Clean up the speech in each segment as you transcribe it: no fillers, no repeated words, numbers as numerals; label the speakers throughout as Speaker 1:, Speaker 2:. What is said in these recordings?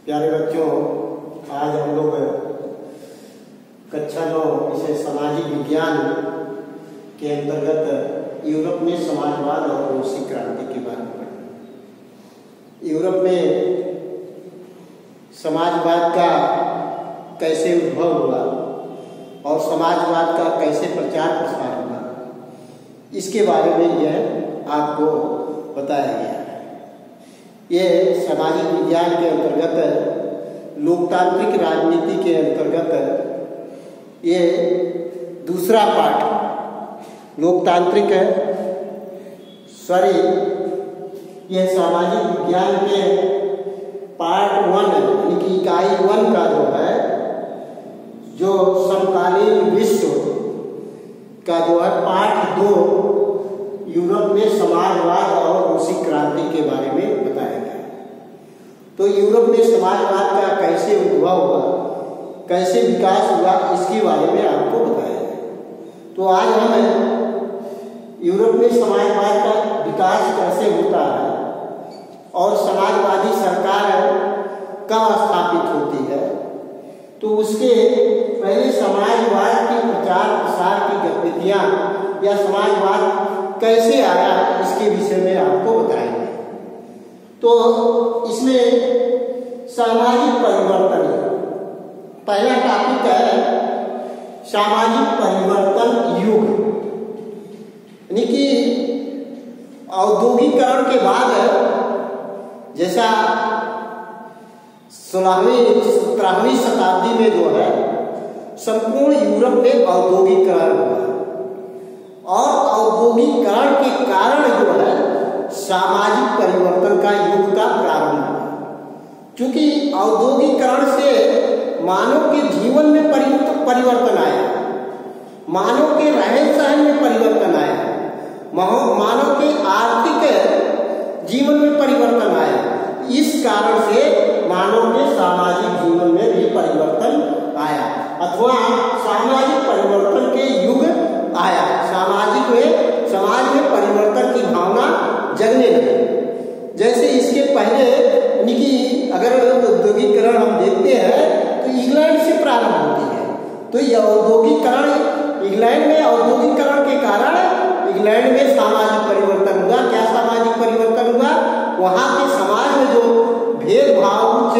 Speaker 1: प्यारे बच्चों, आज हम लोग कक्षा 9 विषय सामाजिक विज्ञान के अंतर्गत यूरोप में समाजवाद और रूसी क्रांति के बारे में पढ़ेंगे। यूरोप में समाजवाद का कैसे उद्भव हुआ और समाजवाद का कैसे प्रचार प्रसार हुआ, इसके बारे में यह आपको बताया गया है। ये सामाजिक विज्ञान के अंतर्गत लोकतांत्रिक राजनीति के अंतर्गत ये दूसरा पाठ लोकतांत्रिक यह सामाजिक विज्ञान के पार्ट 1 यानी कि इकाई 1 का जो है, जो समकालीन विश्व का जो है पार्ट 2 यूरोप में समाजवाद और रूसी क्रांति के बारे में बताया गया। तो यूरोप में समाजवाद का कैसे उद्भव हुआ, कैसे विकास हुआ, इसके बारे में आपको बताया गया। तो आज हम यूरोप में समाजवाद का विकास कैसे होता है और समाजवादी सरकार कब स्थापित होती है, तो उसके पहले समाजवाद के प्रचार प्रसार की गतिविधियां या समाजवाद कैसे आया, इसके विषय में आपको बताएंगे। तो इसमें सामाजिक परिवर्तन, पहला टॉपिक है सामाजिक परिवर्तन युग, यानी कि औद्योगिकरण के बाद जैसा 16वीं शताब्दी में जो है संपूर्ण यूरोप में औद्योगिकरण हुआ और औद्योगिकरण के कारण जो है सामाजिक परिवर्तन का युग का प्रारंभ हुआ। क्योंकि औद्योगिकरण से मानव के जीवन में परिवर्तन आया, मानव के रहन सहन में परिवर्तन आया, मानव के आर्थिक जीवन में परिवर्तन आया। इस कारण से मानव के सामाजिक जीवन में भी परिवर्तन आया अथवा सामाजिक परिवर्तन के युग आया। समाज में परिवर्तन की भावना जगने लगी। जैसे इसके पहले यानी कि अगर औद्योगिकरण हम देखते हैं तो इंग्लैंड से प्रारंभ होती है। तो यह औद्योगिकरण इंग्लैंड में औद्योगिकरण के कारण इंग्लैंड में सामाजिक परिवर्तन हुआ। क्या सामाजिक परिवर्तन हुआ? वहाँ के समाज में जो भेदभाव उच्च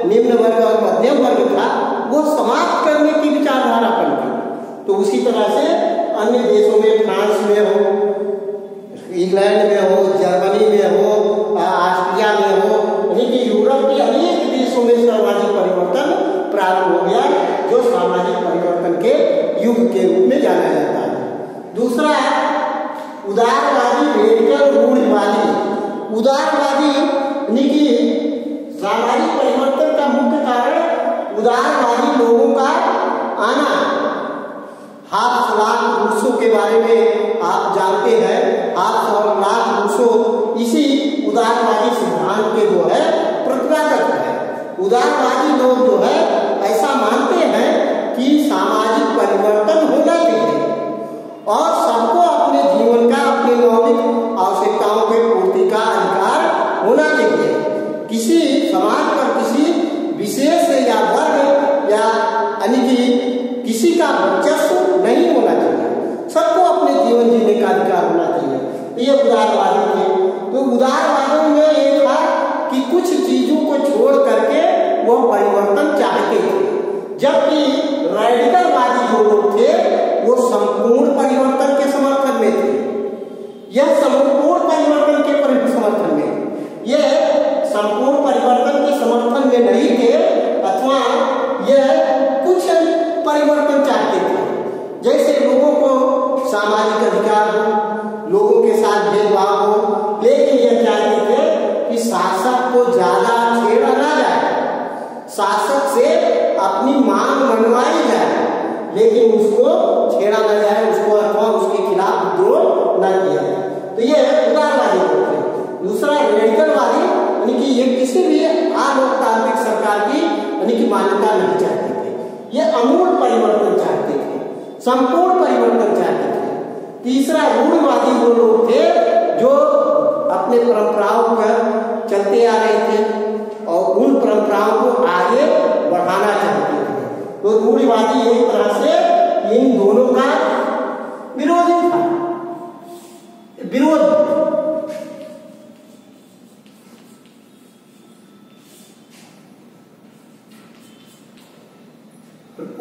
Speaker 1: निम्न वर्ग और मध्यम वर्ग था वो समाप्त करने की विचारधारा पनपी। तो उसी तरह से अन्य देशों में, फ्रांस में हो, इंग्लैंड में हो, जर्मनी में हो, ऑस्ट्रिया में हो, यानी कि यूरोप के अनेक देशों में सामाजिक परिवर्तन प्रारंभ हो गया, जो सामाजिक परिवर्तन के युग के रूप में जाना जाता है। दूसरा उदारवादी रेडिकल रूढ़िवादी। उदारवादी यानी कि सामाजिक परिवर्तन का मुख्य कारण उदारवादी लोगों का आना। हाथ रूसो के बारे में आप जानते हैं। हाथ रूसो इसी उदारवादी सिद्धांत के जो है प्रतिपादक है। उदारवादी लोग जो है ऐसा मानते हैं कि सामाजिक परिवर्तन होना चाहिए और सबको अपने जीवन का, अपनी मौलिक आवश्यकताओं के पूर्ति का अधिकार होना चाहिए। किसी समाज पर किसी विशेष या वर्ग या यानी कि किसी का वर्चस्व नहीं होना चाहिए, सबको अपने जीवन जीने का अधिकार होना चाहिए। ये उदारवादी थे। तो उदारवादियों में ये था कि कुछ चीजों को छोड़ करके वो परिवर्तन चाहते थे, जबकि रेडिकलवादी जो लोग थे वो संपूर्ण परिवर्तन के समर्थन में थे। यह संपूर्ण परिवर्तन के समर्थन में, यह संपूर्ण परिवर्तन के समर्थन में नहीं थे अथवा यह कुछ परिवर्तन चाहते थे। जैसे लोगों को सामाजिक अधिकार हो, लोगों के साथ भेदभाव हो, लेकिन यह चाहते थे कि शासक को ज्यादा छेड़ा ना जाए, शासक से अपनी मांग मनवाई जाए, लेकिन उसको छेड़ा न जाए, उसको अथवा उसके खिलाफ विद्रोह न किया जाए। तो यह उदारवादी लोग थे। दूसरा रेडिकलवादी यानी कि ये किसी भी अलोकतांत्रिक सरकार की यानी कि मान्यता नहीं चाहते थे। ये अमूल परिवर्तन चाहते थे, संपूर्ण परिवर्तन चाहते थे। तीसरा रूढ़िवादी वो लोग थे जो अपने परंपराओं पर चलते आ रहे थे और उन परंपराओं को विरोध में।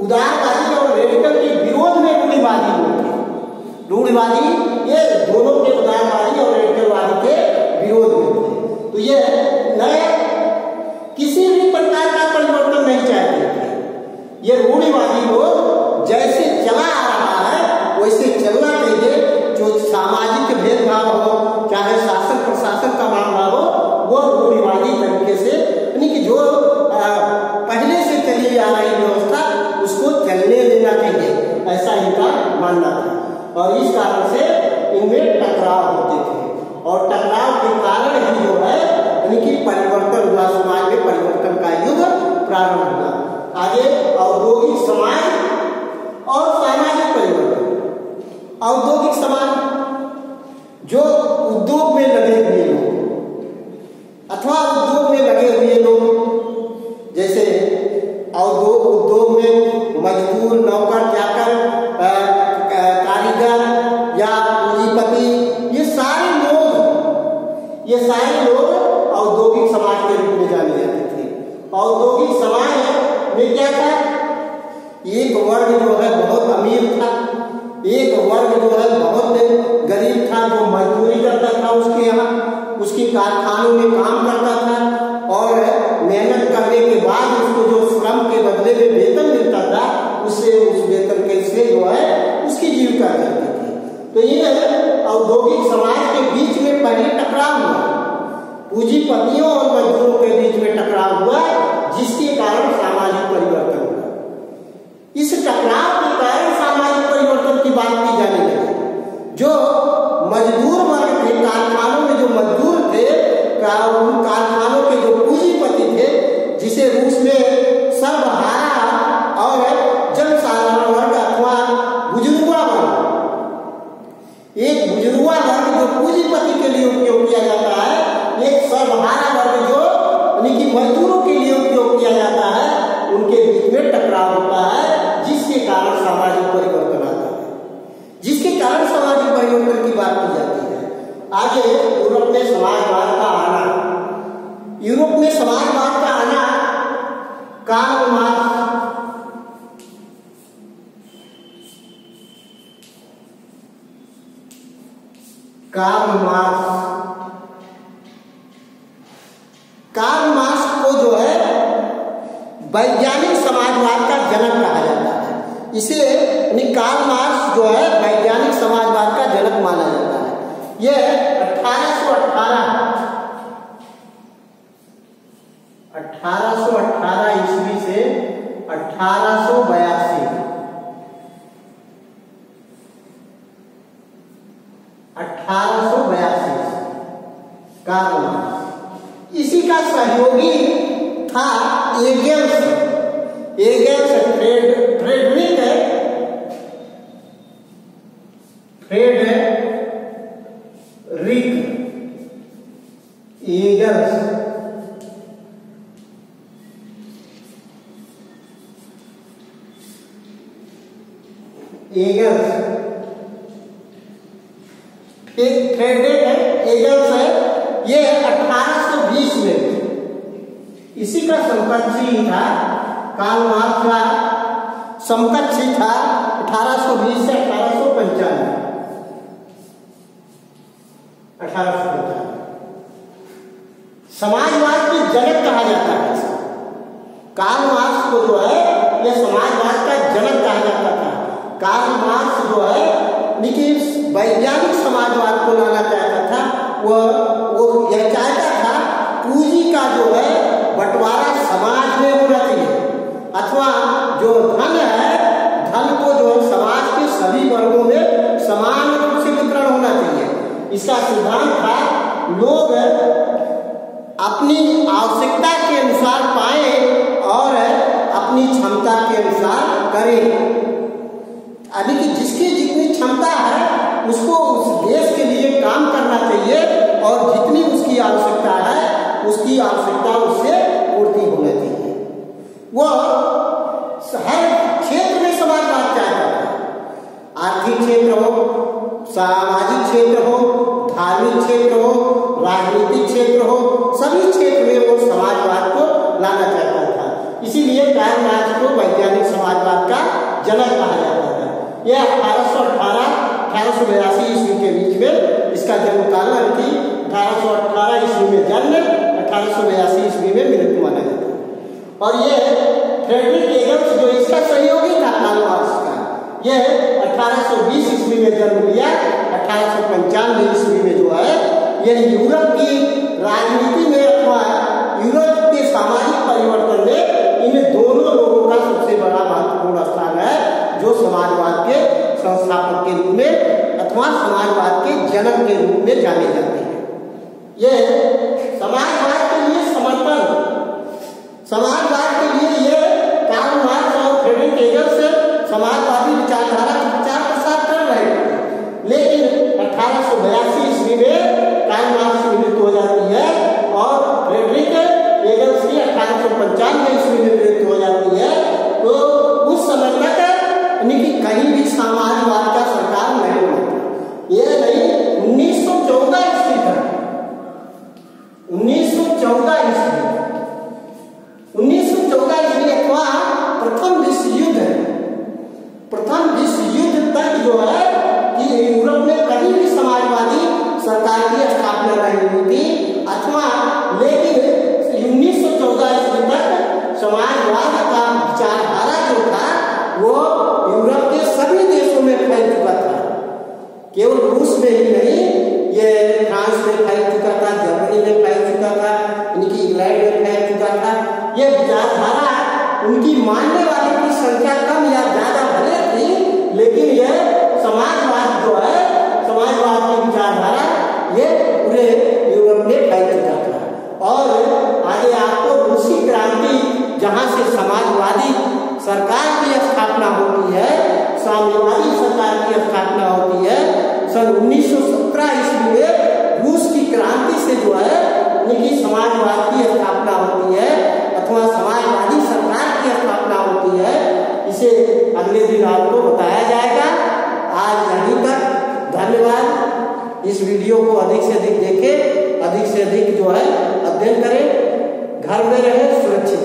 Speaker 1: उदारवादी और रेडिकल के विरोध में रूढ़िवादी लोग थे। रूढ़िवादी ये दोनों के, उदारवादी और रेडिकलवादी के विरोध में थे। तो ये नए किसी भी प्रकार का परिवर्तन नहीं चाहते थे। ये रूढ़िवादी लोग जैसे चला आ रहा है वैसे चलना चाहिए। जो सामाजिक भेदभाव हो, चाहे शासन प्रशासन का मामला हो, वो रूढ़िवादी तरीके से, यानी कि जो पहले से चली आ रही व्यवस्था उसको चलने देना चाहिए, ऐसा इनका मानना था। और इस कारण से इनमें टकराव होते थे और टकराव के कारण ही जो है यानी कि परिवर्तन हुआ, समाज में परिवर्तन का युग प्रारंभ हुआ। आगे औद्योगिक समाज और सामाजिक परिवर्तन। औद्योगिक समाज, जो उद्योग में लगे हुए लोग अथवा उद्योग में लगे हुए लोग, जैसे उद्योग में मजदूर, नौकर चाकर, कारीगर या पूंजीपति, ये सारे लोग औद्योगिक समाज के रूप में जाने जाते थे। औद्योगिक समाज में क्या था, एक वर्ग जो है बहुत अमीर था, एक वर्ग जो है बहुत गरीब था, जो मजदूरी करता था उसके यहाँ, उसकी कारखानों में काम करता था और मेहनत करने के बाद उसको जो श्रम के बदले में वेतन मिलता था, उससे उस वेतन के से जो है उसकी जीविका चलती थी। तो इन औद्योगिक समाज के बीच में पहले टकराव हुआ, पूंजीपतियों और मजदूरों के बीच में टकराव हुआ, जिसके कारण सामाजिक परिवर्तन हुआ। इस टकराव के कारण सामाजिक परिवर्तन की बात की जाने लगी। जो मजदूर वर्ग थे, कारखानों में जो मजदूर थे, उन कारखानों के जो पूंजीपति थे, जिसे रूस में सर्वहारा और जनसाधारण वर्ग अथवा बुजुर्गा वर्ग, एक बुजुर्गा वर्ग जो पूंजीपति के लिए उपयोग किया जाता है, एक सर्वहारा वर्ग जो यानी कि मजदूरों के लिए उपयोग किया जाता है, उनके बीच में टकराव होता है, जिसके कारण सामाजिक परिवर्तन आता है, जिसके कारण सामाजिक परिवर्तन की बात की जाती है। आगे यूरोप में समाजवाद का आना। यूरोप में समाजवाद का आना कार्ल मार्क्स को जो है वैज्ञानिक समाजवाद का जनक कहा जाता है। इसे कार्ल मार्क्स जो है वैज्ञानिक समाजवाद का जनक माना जाता है। यह 1818 ईस्वी से 1882 कार्ल मार्क्स। इसी का सहयोगी था एंगेल्स, फ्रेडरिक एंगेल्स है। ये 1820 में, इसी का समकक्ष ही था, कार्ल मार्क्स का समकक्ष ही था 1820 से 1895। समाजवाद के जनक कहा जाता है। कार्ल मार्क्स को जो है यह समाजवाद का जनक कहा जाता था। कार्ल मार्क्स जो है वैज्ञानिक समाजवाद को लाना चाहता था। वो यह चाहता था पूंजी का जो है बंटवारा समाज में होना चाहिए, अथवा जो धन है, धन को जो है समाज के सभी वर्गों में समान रूप से वितरण होना चाहिए। इसका सिद्धांत था लोग अपनी आवश्यकता के अनुसार पाएं और अपनी क्षमता के अनुसार करें। यानी कि जिसकी जितनी क्षमता है उसको उस देश के लिए काम करना चाहिए और जितनी उसकी आवश्यकता है उसकी आवश्यकता उससे पूर्ति होनी चाहिए। वो हर क्षेत्र में समाजवाद चाहता था। आर्थिक क्षेत्र हो, सामाजिक क्षेत्र हो, धार्मिक क्षेत्र हो, राजनीतिक क्षेत्र हो, सभी क्षेत्र में वो समाजवाद को लाना चाहता था। इसीलिए कायमराज को वैज्ञानिक समाजवाद का जनक कहा जाता था। यह 1882 ईस्वी के बीच में इसका जन्म काल थी। 1818 ईस्वी में जन्म, 1882 ईस्वी में मृत्यु माना जाता है। और ये फ्रेडरिक एंगल्स जो इसका सहयोगी था कार्ल मार्क्स का, यह 1820 ईस्वी में जन्म लिया। 1895 ईस्वी में जो है यह यूरोप की राजनीति में अथवा यूरोप के सामाजिक परिवर्तन में इन दोनों लोगों का सबसे बड़ा महत्वपूर्ण स्थान है, जो समाजवाद के संस्थापक के रूप में अथवा समाजवाद के जनक के रूप में जाने जाते हैं। ये समाजवाद के लिए समर्पण, समाजवाद के लिए ये कार्ल मार्क्स और फ्रेडरिक एंगल्स समाजवादी विचारधारा का प्रचार प्रसार कर रहे हैं। लेकिन 1882 ईस्वी में कार्ल मार्क्स की मृत्यु हो जाती है और फ्रेडरिक एंगल्स की 1895 ईस्वी में मृत्यु हो जाती है। तो उस समय तक कहीं भी समाजवाद का सरकार नहीं होता। ये नहीं, 1914 ईस्वी तक, 1914 ईस्वी अथवा प्रथम विश्व युद्ध तक जो है कि यूरोप में कहीं भी समाजवादी सरकार की स्थापना नहीं हुई थी अथवा, लेकिन 1914 ईस्वी तक समाजवाद का विचारधारा जो था वो यूरोप के सभी देशों में फैल चुका था। केवल रूस में ही नहीं, ये फ्रांस में फैल चुका था, जर्मनी में फैल चुका था, इनकी इंग्लैंड में फैल चुका था। ये विचारधारा उनकी मानने वालों की संख्या कम या ज्यादा भले थी, लेकिन यह समाजवाद जो है, समाजवाद की विचारधारा ये पूरे यूरोप में फैल चुका था। और आगे आपको रूसी क्रांति, जहाँ से समाजवादी सरकार की स्थापना होती है, साम्यवादी सरकार की स्थापना होती है, सन 1917 ईस्वी में रूस की क्रांति से जो है उनकी समाजवाद की स्थापना होती है अथवा समाजवादी सरकार की स्थापना होती है। इसे अगले दिन आपको बताया जाएगा। आज यहीं तक, धन्यवाद। इस वीडियो को अधिक से अधिक देखें, अधिक से अधिक जो है अध्ययन करें, घर में रहें, सुरक्षित